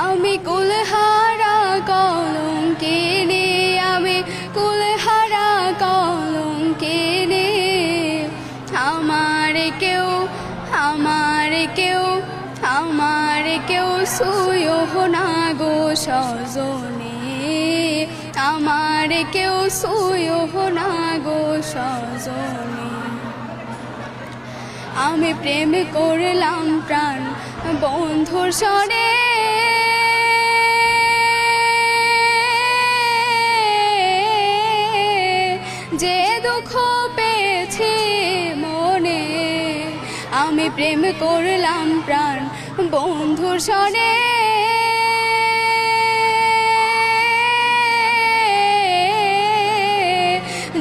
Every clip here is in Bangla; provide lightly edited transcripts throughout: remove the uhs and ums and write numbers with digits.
আমি কুলহারা কলঙ্কিনী, আমি কুলহারা কলঙ্কিনী। আমার কেউ সুয়ো না গো সজনী, আমার কেউ সুয়ো না গো সজনী। আমি প্রেম করলাম প্রাণ বন্ধুর সনে, যে দুঃখ পেয়েছি মনে। আমি প্রেম করলাম প্রাণ বন্ধুর সনে,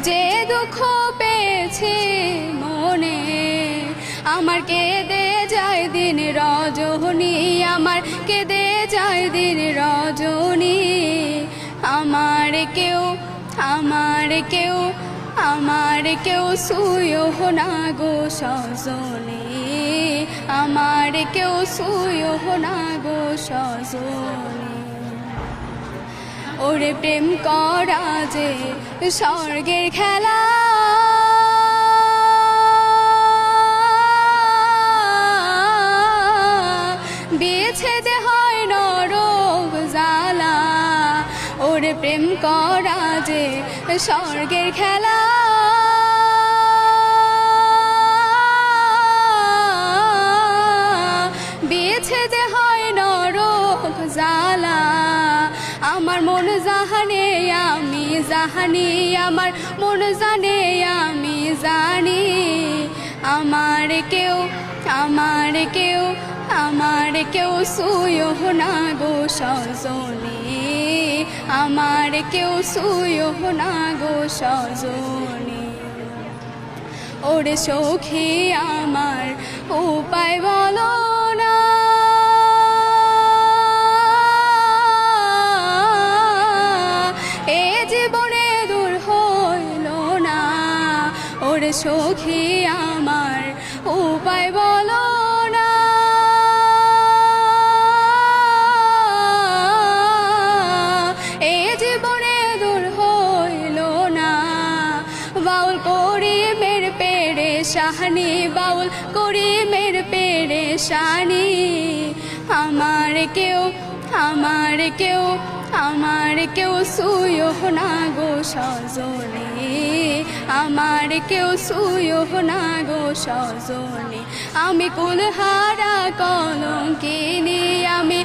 যে দুঃখ পেয়েছি মনে। আমার কেঁদে যায় দিন রজনী, আমার কেঁদে যায় দিন রজনী। আমার কেউ সুয়ো না গো সজনী, আমার কেউ সুয়ো না গো সজনী। ওরে প্রেম করা যে স্বর্গের খেলা, বিচ্ছেদে হয় নরক জ্বালা। ওরে প্রেম করা যে স্বর্গের খেলা, বিচ্ছেদে হয় নরক জ্বালা। আমার মন জাহানে আমি জাহানি, আমার মন জানে আমি জানি। আমার কেউ সুয়ো না গো সজনী, আমার কেউ সুয়ো না গো সজনী। ওরে সখী আমার উপায় বলো না, এ জীবনে দূর হইল না। ওরে সখী আমার উপায় বলো না, এ জীবনে দূর হইল না। বাউল করি মের পেরেশানি, বাউল করি মের পেরেশানি। আমার কেউ সুয়ো না গো সজনী, আমার কেউ সুয়ো না গো সজনী। আমি কুলহারা কলঙ্কিনী, আমি